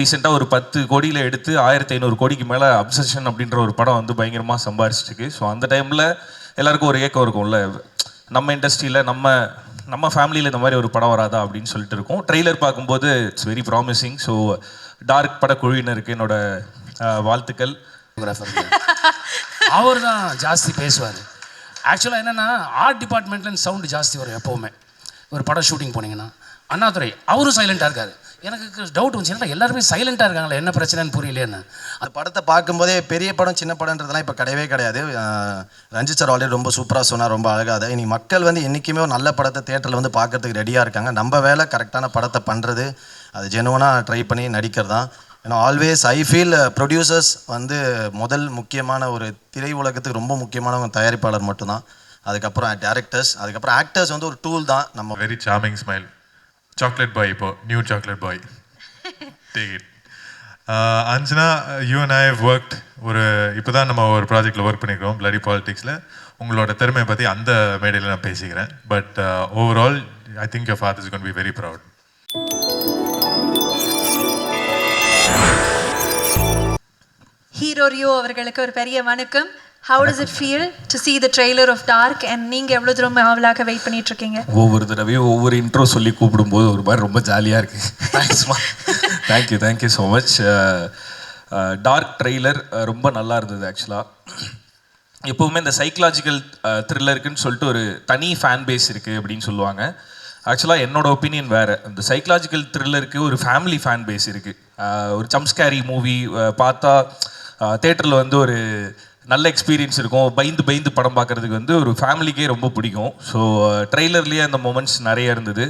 ரீசெண்டாக ஒரு 10 கோடியில் எடுத்து 1500 கோடிக்கு மேலே அப்சஷன் அப்படின்ற ஒரு படம் வந்து பயங்கரமாக சம்பாரிச்சிருக்கு. ஸோ அந்த டைமில் எல்லாருக்கும் ஒரு ஏக்கம் இருக்கும்ல, நம்ம இண்டஸ்ட்ரியில் நம்ம ஃபேமிலியில் இந்த மாதிரி ஒரு படம் வராதா அப்படின்னு சொல்லிட்டு இருக்கும். ட்ரெய்லர் பார்க்கும்போது it's very promising. So Dark படக்குழுவினருக்கு என்னோட வாழ்த்துக்கள். அவர் தான் ஜாஸ்தி பேசுவார். ஆக்சுவலாக என்னென்னா ஆர்ட் டிபார்ட்மெண்ட்லேருந்து சவுண்டு ஜாஸ்தி வரும் எப்போவுமே. ஒரு படம் ஷூட்டிங் போனீங்கன்னா அண்ணாதுரை அவரும் சைலண்ட்டாக இருக்கார். எனக்கு டவுட் வந்துச்சு, என்னடா எல்லாருமே சைலண்ட்டாக இருக்காங்களே, என்ன பிரச்சனைன்னு புரியலேன்னு. அந்த படத்தை பார்க்கும்போதே பெரிய படம் சின்ன படம்ன்றதுலாம் இப்போ கிடையவே கிடையாது. ரஞ்சித் சார் ஆல்ரெடி ரொம்ப சூப்பராக சொன்னார், ரொம்ப அழகாக. இனி மக்கள் வந்து என்றைக்குமே ஒரு நல்ல படத்தை தேட்டரில் வந்து பார்க்கறதுக்கு ரெடியாக இருக்காங்க. நம்ம வேலை கரெக்டான படத்தை பண்ணுறது, அது ஜெனுவனாக ட்ரை பண்ணி நடிக்கிறது தான். ஏன்னா ஆல்வேஸ் ஐ ஃபீல் ப்ரொடியூசர்ஸ் வந்து முதல் முக்கியமான ஒரு திரை உலகத்துக்கு ரொம்ப முக்கியமான தயாரிப்பாளர் மட்டும்தான். அதுக்கப்புறம் டேரக்டர்ஸ், அதுக்கப்புறம் ஆக்டர்ஸ் வந்து ஒரு டூல் தான். நம்ம very charming smile. Chocolate boy, இப்போ new chocolate boy, take it. Anjana, you and I have worked. இப்போ தான் நம்ம ஒரு ப்ராஜெக்டில் ஒர்க் பண்ணிக்கிறோம், பிளடி பாலிடிக்ஸில். உங்களோட திறமையை பற்றி அந்த மேடையில் நான் பேசிக்கிறேன். But overall I think your father is gonna be very proud. Hero Rio அவர்களுக்கு ஒரு பெரிய வணக்கம். How does it feel to see the trailer of Dark? And நீங்கள் எவ்வளோ தூரம் ஆவலாக வெயிட் பண்ணிட்டு இருக்கீங்க? ஒவ்வொரு தடவையும் ஒவ்வொரு இன்ட்ரோ சொல்லி கூப்பிடும்போது ஒரு மாதிரி ரொம்ப ஜாலியாக இருக்குது. தேங்க்ஸ்மா, thank you so much. Dark trailer ரொம்ப நல்லா இருந்தது. ஆக்சுவலாக எப்போவுமே இந்த சைக்கலாஜிக்கல் த்ரில்லருக்குன்னு சொல்லிட்டு ஒரு தனி ஃபேன் பேஸ் இருக்குது அப்படின்னு சொல்லுவாங்க. ஆக்சுவலாக என்னோட ஒப்பீனியன் வேறு. இந்த சைக்கலாஜிக்கல் த்ரில்லருக்கு ஒரு ஃபேமிலி ஃபேன் பேஸ் இருக்குது. ஒரு ஜம்ப்ஸ்கேரி மூவி பார்த்தா தேட்டரில் வந்து ஒரு நல்ல எக்ஸ்பீரியன்ஸ் இருக்கும். பயந்து படம் பார்க்குறதுக்கு வந்து ஒரு ஃபேமிலிக்கே ரொம்ப பிடிக்கும். ஸோ ட்ரெய்லர்லேயே அந்த மொமெண்ட்ஸ் நிறைய இருந்தது.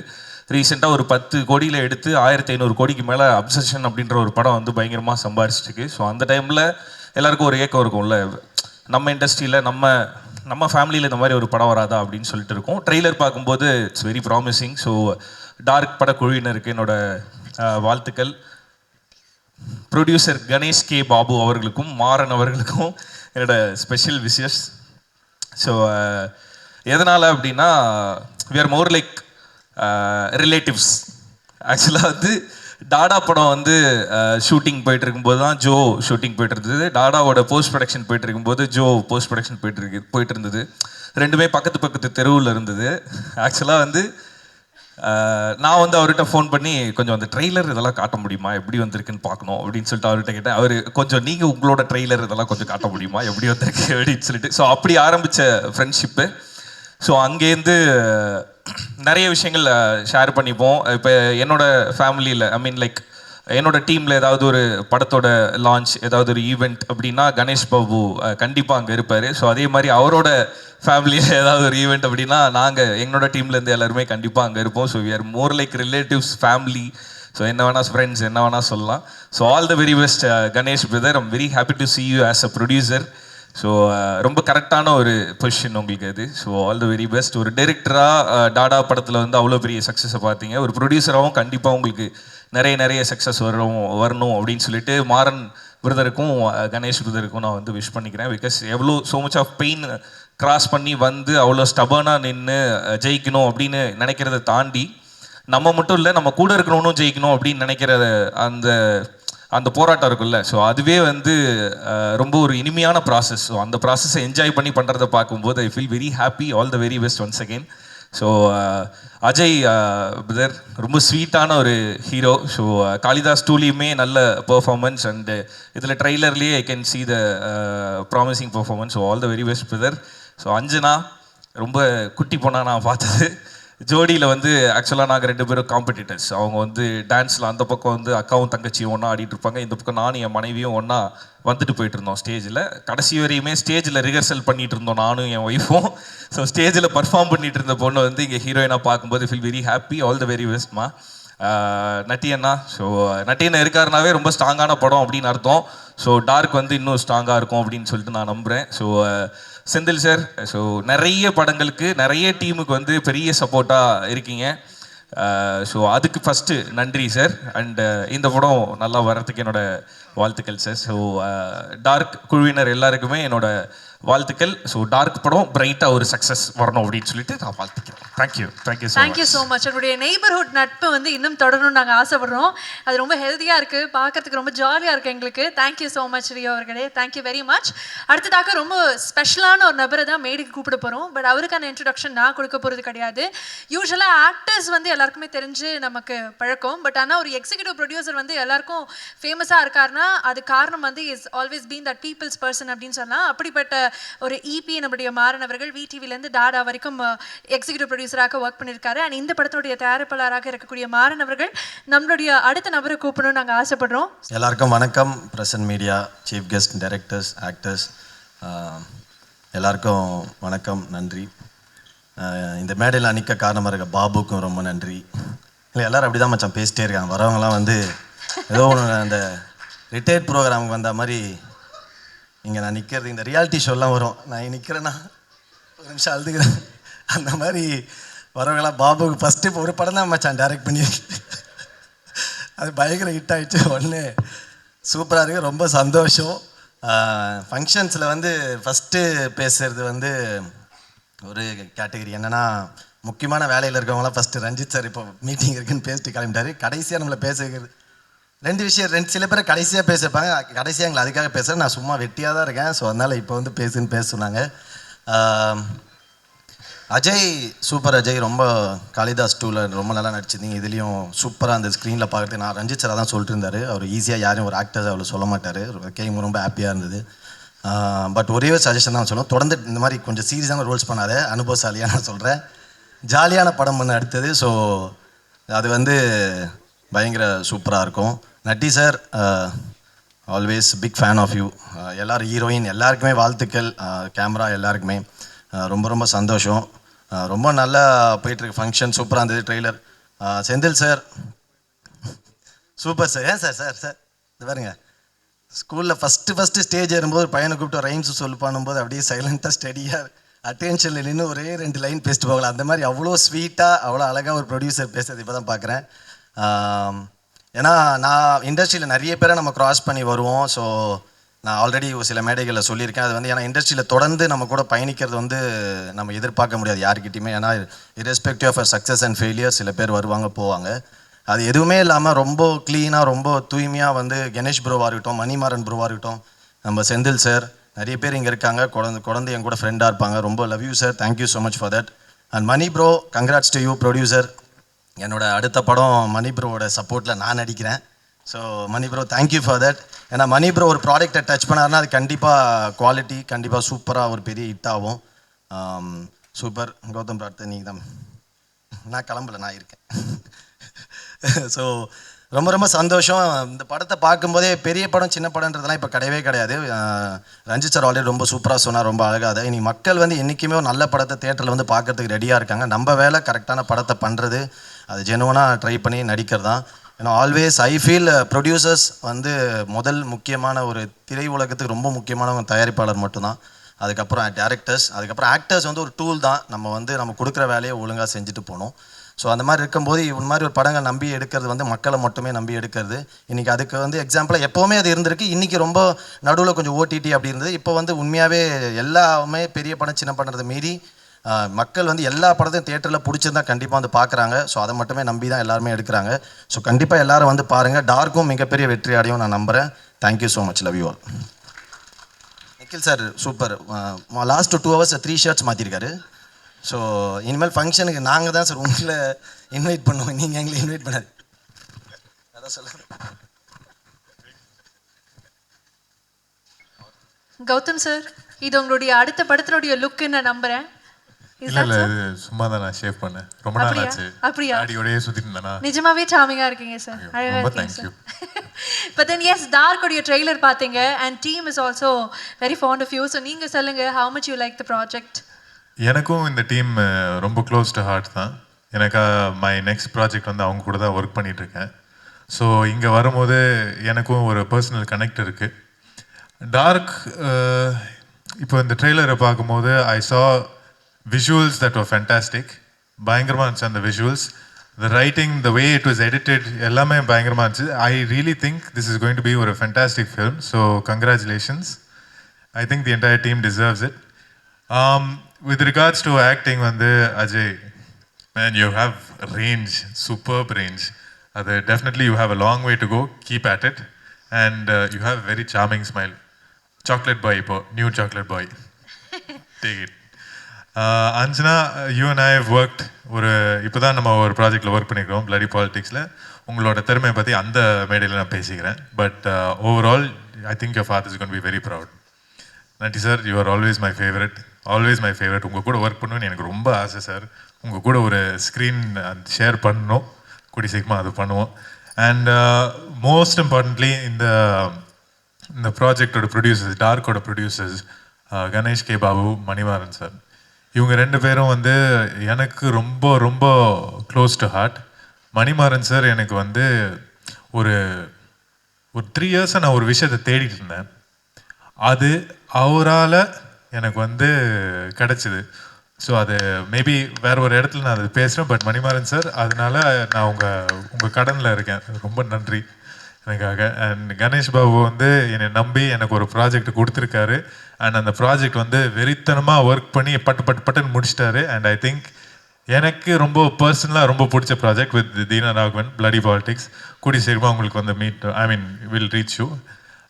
ரீசெண்டாக ஒரு 10 கோடியில் எடுத்து 1500 கோடிக்கு மேலே அப்சஷன் அப்படின்ற ஒரு படம் வந்து பயங்கரமாக சம்பாரிச்சிருக்கு. ஸோ அந்த டைமில் எல்லாருக்கும் ஒரு ஏக்கம் இருக்கும்ல, நம்ம இண்டஸ்ட்ரியில் நம்ம ஃபேமிலியில் இந்த மாதிரி ஒரு படம் வராதா அப்படின்னு சொல்லிட்டு இருக்கும். ட்ரெய்லர் பார்க்கும்போது it's very promising. So Dark படக்குழுவினருக்கு என்னோட வாழ்த்துக்கள். ப்ரொடியூசர் கணேஷ் கே பாபு அவர்களுக்கும் மாறன் அவர்களுக்கும் என்னோட ஸ்பெஷல் விஷஸ். ஸோ எதனால் அப்படின்னா we are more like relatives. ஆக்சுவலாக வந்து டாடா படம் வந்து ஷூட்டிங் போயிட்டு இருக்கும்போது தான் ஜோ ஷூட்டிங் போயிட்டு இருந்தது. டாடாவோட போஸ்ட் ப்ரொடக்ஷன் போயிட்டு இருக்கும்போது ஜோ போஸ்ட் ப்ரொடக்ஷன் போயிட்டு இருந்தது. ரெண்டுமே பக்கத்து தெருவில் இருந்தது. ஆக்சுவலாக வந்து நான் வந்து அவர்கிட்ட ஃபோன் பண்ணி கொஞ்சம் அந்த ட்ரெய்லர் இதெல்லாம் காட்ட முடியுமா, எப்படி வந்திருக்குன்னு பார்க்கணும் அப்படின்னு சொல்லிட்டு அவர்கிட்ட கேட்டேன். அவர் கொஞ்சம் நீங்கள் உங்களோட ட்ரெய்லர் இதெல்லாம் கொஞ்சம் காட்ட முடியுமா, எப்படி வந்திருக்கு அப்படின்னு சொல்லிட்டு. ஸோ அப்படி ஆரம்பித்த ஃப்ரெண்ட்ஷிப்பு. ஸோ அங்கேருந்து நிறைய விஷயங்கள் ஷேர் பண்ணிப்போம். இப்போ என்னோட ஃபேமிலியில் லைக் என்னோட டீமில் ஏதாவது ஒரு படத்தோட லான்ச், ஏதாவது ஒரு ஈவெண்ட் அப்படின்னா கணேஷ் பாபு கண்டிப்பாக அங்கே இருப்பார். ஸோ அதே மாதிரி அவரோட ஃபேமிலியில் ஏதாவது ஒரு ஈவெண்ட் அப்படின்னா எங்களோட டீம்லேருந்து எல்லாருமே கண்டிப்பாக அங்கே இருப்போம். So we are more like relatives, family. So என்ன வேணால் ஃப்ரெண்ட்ஸ் என்ன வேணால் சொல்லலாம். So all the very best Ganesh brother. I'm very happy to see you as a producer. So ரொம்ப கரெக்டான ஒரு பொசிஷன் உங்களுக்கு அது. So all the very best. ஒரு டைரக்டராக டாடா படத்தில் வந்து அவ்வளோ பெரிய சக்ஸஸை பார்த்தீங்க. ஒரு ப்ரொடியூசராகவும் கண்டிப்பாக உங்களுக்கு நிறைய சக்ஸஸ் வரணும் அப்படின்னு சொல்லிட்டு மாறன் பிரதருக்கும் கணேஷ் பிரதருக்கும் நான் வந்து விஷ் பண்ணிக்கிறேன். பிகாஸ் எவ்வளோ so much of pain cross பண்ணி வந்து அவ்வளோ ஸ்டபர்னாக நின்று ஜெயிக்கணும் அப்படின்னு நினைக்கிறத தாண்டி நம்ம மட்டும் இல்லை, நம்ம கூட இருக்கிறவனும் ஜெயிக்கணும் அப்படின்னு நினைக்கிற அந்த போராட்டம் இருக்குல்ல. ஸோ அதுவே வந்து ரொம்ப ஒரு இனிமையான ப்ராசஸ். ஸோ அந்த ப்ராசஸை என்ஜாய் பண்ணி பண்ணுறதை பார்க்கும்போது I feel very happy. All the very best once again. So Ajay brother ரொம்ப ஸ்வீட்டான ஒரு ஹீரோ. ஸோ காளிதாஸ் டூலையுமே நல்ல பெர்ஃபார்மன்ஸ் அண்டு இதில் ட்ரெய்லர்லேயே I can see the promising performance. So all the very best brother. So Anjana ரொம்ப குட்டி பொண்ணாக நான் பார்த்தது. ஜோடியில் வந்து ஆக்சுவலாக நாங்கள் 2 பேரும் காம்படிட்டர்ஸ். அவங்க வந்து டான்ஸில் அந்த பக்கம் வந்து அக்காவும் தங்கச்சியும் ஒன்றா ஆடிட்டு இருப்பாங்க, இந்த பக்கம் நானும் என் மனைவியும் ஒன்றா வந்துட்டு போயிட்டு இருந்தோம் ஸ்டேஜில். கடைசி வரையுமே ஸ்டேஜில் ரிஹர்சல் பண்ணிட்டு இருந்தோம் நானும் என் ஒய்ஃபும். ஸோ ஸ்டேஜில் பர்ஃபார்ம் பண்ணிட்டு இருந்த பொண்ணு வந்து இங்கே ஹீரோயினாக பார்க்கும்போது feel very happy. All the very பெஸ்ட்மா. நட்டியண்ணா. ஸோ நட்டியண்ணா இருக்காருனாவே ரொம்ப ஸ்ட்ராங்கான படம் அப்படின்னு அர்த்தம். ஸோ டார்க் வந்து இன்னும் ஸ்ட்ராங்காக இருக்கும் அப்படின்னு சொல்லிட்டு நான் நம்புகிறேன். ஸோ செந்தில் சார், ஸோ நிறைய படங்களுக்கு நிறைய டீமுக்கு வந்து பெரிய சப்போர்ட்டாக இருக்கீங்க. ஸோ அதுக்கு ஃபஸ்ட்டு நன்றி சார். அண்டு இந்த படம் நல்லா வர்றதுக்கு என்னோட வாழ்த்துக்கள் சார். ஸோ டார்க் குழுவினர் எல்லாருக்குமே என்னோட வாழ்த்துக்கள். ஸோ டார்க் படம் பிரைட்டாக ஒரு சக்ஸஸ் வரணும் அப்படின்னு சொல்லிட்டு நான் வாழ்த்துக்கிறேன். Thank you thank you so much. உங்களுடைய நெய்பர்ஹுட் நட்பு வந்து இன்னும் தொடரணும்னு நாங்கள் ஆசைப்படுறோம். அது ரொம்ப ஹெல்த்தியாக இருக்குது, பார்க்கறதுக்கு ரொம்ப ஜாலியாக இருக்குது எங்களுக்கு. தேங்க்யூ ஸோ மச் ரியோ அவர்களே, தேங்க்யூ வெரி மச். அடுத்ததாக ரொம்ப ஸ்பெஷலான ஒரு நபரை தான் மேடைக்கு கூப்பிட போகிறோம். பட் அவருக்கான இன்ட்ரடக்ஷன் நான் கொடுக்க போகிறது கிடையாது. யூஸ்வலாக ஆக்டர்ஸ் வந்து எல்லாருக்குமே தெரிஞ்சு நமக்கு பழக்கம். பட் ஆனால் ஒரு எக்ஸிக்யூட்டிவ் ப்ரொடியூசர் வந்து எல்லாருக்கும் ஃபேமஸாக இருக்காருன்னா அது காரணம் வந்து is always been that people's person அப்படின்னு சொல்லலாம். அப்படிப்பட்ட ஒரு இபி நம்முடைய மாறன் அவர்கள் விடிவிலேருந்து டாடா வரைக்கும் எக்ஸிக்யூட்டிவ் ப்ரொடியூசராக ஒர்க் பண்ணியிருக்காரு. அண்ட் இந்த படத்தினுடைய தயாரிப்பாளராக இருக்கக்கூடிய மாறன் அவர்கள் நம்மளுடைய அடுத்த நபரை கூப்பிடணும்னு நாங்கள் ஆசைப்படுறோம். எல்லாருக்கும் வணக்கம். Present media, chief guest, directors, actors, எல்லாருக்கும் வணக்கம், நன்றி. இந்த மேடையில் நிற்க காரணமாக இருக்க பாபுக்கும் ரொம்ப நன்றி. இல்லை எல்லோரும் அப்படி தான் மச்சான் பேசிட்டே இருக்காங்க. வரவங்களாம் வந்து ஏதோ ஒன்று அந்த ரிட்டையர்ட் ப்ரோக்ராமுக்கு வந்த மாதிரி இங்கே நான் நிற்கிறது. இந்த ரியாலிட்டி ஷோலாம் வரும், நான் நிற்கிறேன்னா ஒரு நிமிஷம் அழுதுக்கிறேன். அந்த மாதிரி வரவங்களாம் பாபுக்கு ஃபஸ்ட்டு இப்போ ஒரு படம் தான் மச்சான் டைரக்ட் பண்ணி அது பயங்கர ஹிட் ஆகிடுச்சு. ஒன்று சூப்பராக இருக்குது, ரொம்ப சந்தோஷம். ஃபங்க்ஷன்ஸில் வந்து ஃபஸ்ட்டு பேசுகிறது வந்து ஒரு கேட்டகரி என்னென்னா, முக்கியமான வேலையில் இருக்கவங்களாம் ஃபஸ்ட்டு ரஞ்சித் சார் இப்போ மீட்டிங் இருக்குன்னு பேசிட்டு கிளம்பிட்டாரு. கடைசியாக நம்மளை பேச வைக்கிறது ரெண்டு விஷயம். சில பேர் கடைசியாக பேசியிருப்பாங்க, கடைசியாக எங்களை அதுக்காக பேசுகிறேன். நான் சும்மா வெட்டியாக தான் இருக்கேன். ஸோ அதனால் இப்போ வந்து பேச சொன்னாங்க. அஜய், சூப்பர் அஜய், ரொம்ப காளிதாஸ் 2ல் ரொம்ப நல்லா நடிச்சிருந்தீங்க. இதுலேயும் சூப்பராக அந்த ஸ்க்ரீனில் பார்க்குறது. நான் ரஞ்சித் சார் தான் சொல்லிட்டு இருந்தார், அவர் ஈஸியாக யாரையும் ஒரு ஆக்டர்ஸ் அவ்வளோ சொல்ல மாட்டார். கேம் ரொம்ப ஹாப்பியாக இருந்தது. பட் ஒரே ஒரு சஜஷன் தான் சொல்லுவோம், தொடர்ந்து இந்த மாதிரி கொஞ்சம் சீரியஸான ரோல்ஸ் பண்ணாத, அனுபவசாலியாக நான் சொல்கிறேன். ஜாலியான படம் பண்ண அடுத்தது. ஸோ அது வந்து பயங்கர சூப்பராக இருக்கும். Natty sir, always big fan of you. எல்லோரும் ஹீரோயின் எல்லாருக்குமே வாழ்த்துக்கள், கேமரா எல்லாருக்குமே ரொம்ப ரொம்ப சந்தோஷம். ரொம்ப நல்லா போயிட்டுருக்கு ஃபங்க்ஷன், சூப்பராக இருந்தது. Trailer Senthil sir super sir. ஏன் சார் சார் சார் இது பாருங்க, ஸ்கூலில் ஃபஸ்ட்டு ஸ்டேஜ் ஏறும்போது ஒரு பையனை கூப்பிட்டு ரைம்ஸ் சொல்லு பண்ணும்போது அப்படியே சைலண்ட்டாக ஸ்டடியாக அட்டென்ஷனில் நின்று ஒரே 2 லைன் பேசிட்டு போகலாம். அந்த மாதிரி அவ்வளோ ஸ்வீட்டாக அவ்வளோ அழகாக ஒரு ப்ரொடியூசர் பேசுறது இப்போ தான் பார்க்குறேன். ஏன்னா நான் இண்டஸ்ட்ரியில் நிறைய பேரை நம்ம க்ராஸ் பண்ணி வருவோம். ஸோ நான் ஆல்ரெடி சில மேடைகளில் சொல்லியிருக்கேன். அது வந்து ஏன்னா இண்டஸ்ட்ரியில் தொடர்ந்து நம்ம கூட பயணிக்கிறது வந்து நம்ம எதிர்பார்க்க முடியாது யாருக்கிட்டையுமே. ஏன்னா irrespective of success and failure சில பேர் வருவாங்க போவாங்க. அது எதுவுமே இல்லாமல் ரொம்ப க்ளீனாக ரொம்ப தூய்மையாக வந்து கணேஷ் ப்ரோவாக இருக்கட்டும், மணிமாறன் ப்ரோவாக இருக்கட்டும், நம்ம செந்தில் சார், நிறைய பேர் இங்கே இருக்காங்க. குழந்தை என் கூட ஃப்ரெண்டாக இருப்பாங்க. ரொம்ப love you sir, thank you so much for that. And Mani bro, congrats to you producer. என்னோட அடுத்த படம் மணி ப்ரோவோட சப்போர்ட்டில் நான் நடிக்கிறேன். So Mani bro, thank you for that. ஏன்னா மணி ப்ரோ ஒரு ப்ராடக்டை டச் பண்ணாருன்னா அது கண்டிப்பாக குவாலிட்டி, கண்டிப்பாக சூப்பராக ஒரு பெரிய ஹிட் ஆகும். சூப்பர். கௌதம் பிரார்த்தன் நீங்கள் தான். நான் கிளம்பல, நான் இருக்கேன். ஸோ ரொம்ப ரொம்ப சந்தோஷம். இந்த படத்தை பார்க்கும்போதே பெரிய படம் சின்ன படம்ன்றதெல்லாம் இப்போ கிடையவே கிடையாது. ரஞ்சித் சார் ஆல்ரெடி ரொம்ப சூப்பராக சொன்னார், ரொம்ப அழகாக. இனி மக்கள் வந்து என்றைக்குமே ஒரு நல்ல படத்தை தேட்டரில் வந்து பார்க்கறதுக்கு ரெடியாக இருக்காங்க. நம்ம வேலை கரெக்டான படத்தை பண்ணுறது, அது ஜெனுவனாக ட்ரை பண்ணி நடிக்கிறது தான். ஏன்னா ஆல்வேஸ் ஐ ஃபீல் ப்ரொடியூசர்ஸ் வந்து முதல் முக்கியமான ஒரு திரை உலகத்துக்கு ரொம்ப முக்கியமானவங்க தயாரிப்பாளர் மட்டும்தான். அதுக்கப்புறம் டேரக்டர்ஸ், அதுக்கப்புறம் ஆக்டர்ஸ் வந்து ஒரு டூல் தான். நம்ம கொடுக்குற வேலையை ஒழுங்காக செஞ்சுட்டு போகணும். ஸோ அந்த மாதிரி இருக்கும்போது இந்த மாதிரி ஒரு படங்கள் நம்பி எடுக்கிறது வந்து மக்களை மட்டுமே நம்பி எடுக்கிறது. இன்றைக்கி அதுக்கு வந்து எக்ஸாம்பிளாக எப்போவுமே அது இருந்திருக்கு. இன்றைக்கி ரொம்ப நடுவில் கொஞ்சம் ஓடிடி அப்படி இருந்தது. இப்போ வந்து உண்மையாகவே எல்லாமே பெரிய படம் சின்ன படத்தை மீறி மக்கள் வந்து எல்லா படத்தையும் தியேட்டரில் பிடிச்சிருந்தா கண்டிப்பாக வந்து பார்க்குறாங்க. ஸோ அதை மட்டுமே நம்பி தான் எல்லாருமே எடுக்கிறாங்க. ஸோ கண்டிப்பாக எல்லோரும் வந்து பாருங்கள். டார்க்கும் மிகப்பெரிய வெற்றி அடையும் நான் நம்புகிறேன். Thank you so much, love you all. Nikhil sir super. Last 2 hours 3 shirts மாற்றிருக்காரு. ஸோ இனிமேல் ஃபங்க்ஷனுக்கு நாங்கள் தான் சார் உங்களை இன்வைட் பண்ணுவோம், நீங்கள் எங்களை இன்வைட் பண்ணாது. அதான் சொல்ல. கௌதம் சார், இது உங்களுடைய அடுத்த படத்தினுடைய லுக்குன்னு நான் நம்புறேன். இல்ல இது சும்மா தான் நான் ஷேவ் பண்ணேன். ரொம்ப நாள் ஆச்சு. அப்படியா? அடியோடயே சுத்திட்டு இருந்தேனா? நிஜமாவே சாமிங்கா இருக்கீங்க சார், அழகா இருக்கீங்க sir. But then yes, Dark உடைய ட்ரெய்லர் பாத்தீங்க and team is also very fond of you. So நீங்க சொல்லுங்க, how much you like the project? எனக்கும் இந்த டீம் ரொம்ப க்ளோஸ் டு ஹார்ட் தான். எனக்கு மை நெக்ஸ்ட் ப்ராஜெக்ட் வந்து அவங்க கூட தான் ஒர்க் பண்ணிட்டு இருக்கேன். ஸோ இங்கே வரும்போது எனக்கும் ஒரு பர்சனல் கனெக்ட் இருக்குது. டார்க் இப்போ இந்த ட்ரெய்லரை பார்க்கும்போது ஐ சா visuals that were fantastic. பயங்கரமாக இருந்துச்சு அந்த visuals. The writing, the way it was edited எல்லாமே பயங்கரமாக இருந்துச்சு. I really think this is going to be ஒரு fantastic film. So congratulations. I think the entire team deserves it. With regards to acting, Ajay, man, you have range, superb range. Definitely you have a long way to go. Keep at it. And you have a very charming smile. Chocolate boy, new chocolate boy. Take it. Anjana, you and I have worked இப்போதான் நம்ம ஒரு ப்ராஜெக்டில் work பண்ணிக்கிறோம் bloody பாலிடிக்ஸில். உங்களோட திறமையை பற்றி அந்த மேடையில் நான் பேசிக்கிறேன். But overall I think your father is gonna be very proud. நன்றி sir, you are always my favourite, always my favourite. உங்கள் கூட ஒர்க் பண்ணணும்னு எனக்கு ரொம்ப ஆசை சார். உங்கள் கூட ஒரு ஸ்க்ரீன் ஷேர் பண்ணணும், கூடி சீக்கிரமாக அது பண்ணுவோம். அண்ட் மோஸ்ட் இம்பார்ட்டன்ட்லி இந்த ப்ராஜெக்டோட ப்ரொடியூசர்ஸ், டார்க்கோட producers Ganesh K Babu, Manimaran sir, இவங்க 2 பேரும் எனக்கு ரொம்ப ரொம்ப close to heart. Manimaran sir எனக்கு ஒரு 3 இயர்ஸாக நான் ஒரு விஷயத்தை தேடிட்டு இருந்தேன். அது அவரால் எனக்கு கிடச்சிது. ஸோ அது மேபி வேறு ஒரு இடத்துல நான் அது பேசுகிறேன். பட் மணிமாறன் சார், அதனால நான் உங்கள் கடனில் இருக்கேன். ரொம்ப நன்றி எனக்காக. அண்ட் கணேஷ் பாபு என்னை நம்பி எனக்கு ஒரு ப்ராஜெக்ட் கொடுத்துருக்காரு. அண்ட் அந்த ப்ராஜெக்ட் வெறித்தனமாக ஒர்க் பண்ணி பட்டுன்னு முடிச்சிட்டாரு. அண்ட் ஐ திங்க் எனக்கு ரொம்ப பர்சனலாக ரொம்ப பிடிச்ச project with Dheena Raghavan, bloody politics. கூடி சீக்கிரமாக உங்களுக்கு வில் ரீச் யூ.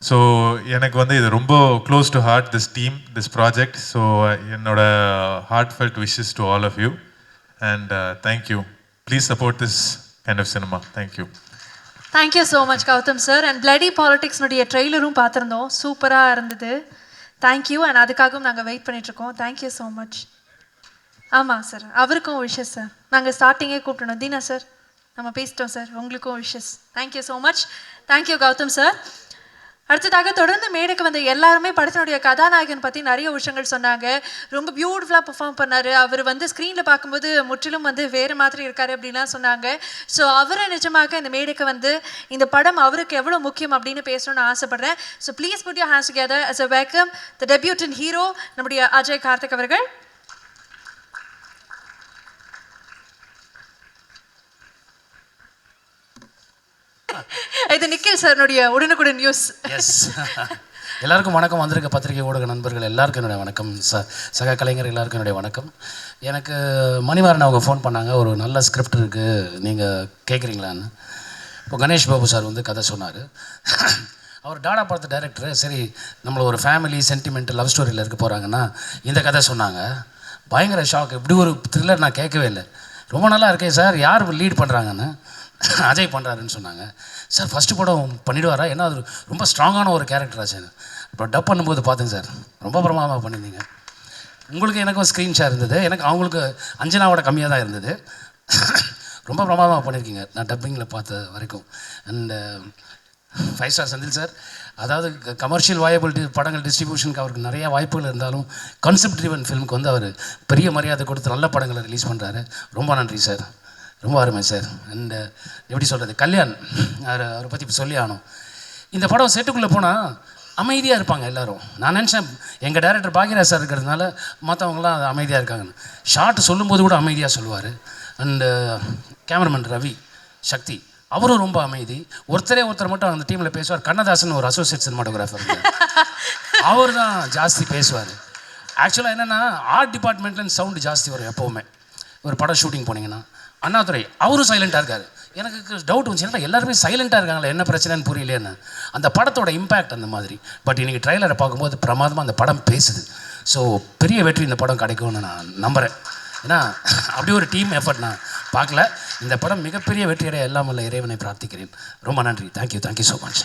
ஸோ எனக்கு இது ரொம்ப close to heart, this team, this project. So என்னோட heartfelt wishes to all of you. And thank you. Please support this kind of cinema. Thank you. Thank you so much Gautham sir. And bloody பாலிடிக்ஸ்னுடைய ட்ரெய்லரும் பார்த்துருந்தோம், சூப்பராக இருந்தது. Thank you. And அதுக்காகவும் நாங்கள் wait பண்ணிகிட்ருக்கோம். Thank you so much. ஆமாம் சார், அவருக்கும் விஷஸ் சார். நாங்கள் ஸ்டார்டிங்கே கூப்பிட்டோம். தீனா சார், நம்ம பேசிட்டோம் சார், உங்களுக்கும் wishes. Thank you so much. Thank you Gautham sir. அடுத்ததாக தொடர்ந்து மேடைக்கு வந்த எல்லாருமே படத்தினுடைய கதாநாயகன் பற்றி நிறைய விஷயங்கள் சொன்னாங்க. ரொம்ப பியூட்டிஃபுல்லாக பெர்ஃபார்ம் பண்ணார். அவர் ஸ்க்ரீனில் பார்க்கும்போது முற்றிலும் வேறு மாதிரி இருக்கார் அப்படின்லாம் சொன்னாங்க. ஸோ அவரை நிஜமாக இந்த மேடைக்கு இந்த படம் அவருக்கு எவ்வளோ முக்கியம் அப்படின்னு பேசணும்னு ஆசைப்படுறேன். So please put your hands together as a welcome the debutant hero நம்முடைய அஜய் கார்த்திக் அவர்கள். இது நிக்கில் சார்னுடைய உடனுக்குடன் நியூஸ். எஸ், எல்லாருக்கும் வணக்கம். வந்திருக்க பத்திரிகை ஊடக நண்பர்கள் எல்லாருக்கும் என்னுடைய வணக்கம். சக கலைஞர் எல்லாருக்கும் என்னுடைய வணக்கம். எனக்கு மணிமாறன் அவங்க ஃபோன் பண்ணாங்க, ஒரு நல்ல ஸ்கிரிப்ட் இருக்குது, நீங்கள் கேட்குறீங்களான்னு. இப்போ கணேஷ் பாபு சார் கதை சொன்னார். அவர் டாடா படத்து டைரக்டர். சரி, நம்மளை ஒரு ஃபேமிலி சென்டிமெண்ட் லவ் ஸ்டோரியில் இருக்க போகிறாங்கன்னா இந்த கதை சொன்னாங்க. பயங்கர ஷாக். இப்படி ஒரு த்ரில்லர் நான் கேட்கவே இல்லை. ரொம்ப நல்லா இருக்கேன் சார், யார் லீட் பண்ணுறாங்கன்னு. அஜய் பண்ணுறாருன்னு சொன்னாங்க. சார் ஃபஸ்ட்டு படம் பண்ணிவிடுவாரா? ஏன்னா அது ரொம்ப ஸ்ட்ராங்கான ஒரு கேரக்டர் ஆச்சு. அப்புறம் டப் பண்ணும்போது பார்த்தேன் சார், ரொம்ப பிரமாதமாக பண்ணியிருந்தீங்க. உங்களுக்கு எனக்கும் ஸ்க்ரீன் ஷேர் இருந்தது, எனக்கு அவங்களுக்கு அஞ்சனாவோட கம்மியாக தான் இருந்தது. ரொம்ப பிரமாதமாக பண்ணியிருக்கீங்க நான் டப்பிங்கில் பார்த்த வரைக்கும். அண்டு 5 ஸ்டார் செந்தில் சார், அதாவது கமர்ஷியல் வயபிள் படங்கள் டிஸ்ட்ரிபியூஷனுக்கு அவருக்கு நிறைய வாய்ப்புகள் இருந்தாலும் கான்செப்ட் ட்ரிவன் ஃபிலிமுக்கு அவர் பெரிய மரியாதை கொடுத்து நல்ல படங்களை ரிலீஸ் பண்ணுறாரு. ரொம்ப நன்றி சார், ரொம்ப அருமை சார். அண்டு எப்படி சொல்கிறது, கல்யாண் அவரை பற்றி இப்போ சொல்லி ஆகணும். இந்த படம் செட்டுக்குள்ளே போனால் அமைதியாக இருப்பாங்க எல்லோரும். நான் நினச்சேன் எங்கள் டைரக்டர் பாக்யராஜ் சார் இருக்கிறதுனால மற்றவங்களாம் அது அமைதியாக இருக்காங்கன்னு. ஷார்ட் சொல்லும்போது கூட அமைதியாக சொல்லுவார். அண்டு கேமராமேன் ரவி சக்தி, அவரும் ரொம்ப அமைதி. ஒருத்தர் மட்டும் அந்த டீமில் பேசுவார். கண்ணதாசன் ஒரு அசோசியேட் சினிமாட்டோகிராஃபர், அவர் தான் ஜாஸ்தி பேசுவார். ஆக்சுவலாக என்னென்னா ஆர்ட் டிபார்ட்மெண்ட்லேருந்து சவுண்டு ஜாஸ்தி வரும் எப்போவுமே. ஒரு படம் ஷூட்டிங் போனீங்கன்னா அண்ணாதுரை அவரும் சைலண்ட்டாக இருக்கார். எனக்கு டவுட் வந்துச்சு, எல்லாருமே சைலண்ட்டாக இருக்காங்களே, என்ன பிரச்சனைன்னு புரியலேன்னு. அந்த படத்தோட இம்பேக்ட் அந்த மாதிரி. பட் இன்றைக்கி ட்ரைலரை பார்க்கும்போது பிரமாதமாக அந்த படம் பேசுது. ஸோ பெரிய வெற்றி இந்த படம் கிடைக்கும்னு நான் நம்புகிறேன். ஏன்னா அப்படி ஒரு டீம் எஃபர்ட் நான் பார்க்கல. இந்த படம் மிகப்பெரிய வெற்றியடைய எல்லாம் உள்ள இறைவனை பிரார்த்திக்கிறேன். ரொம்ப நன்றி. Thank you so much.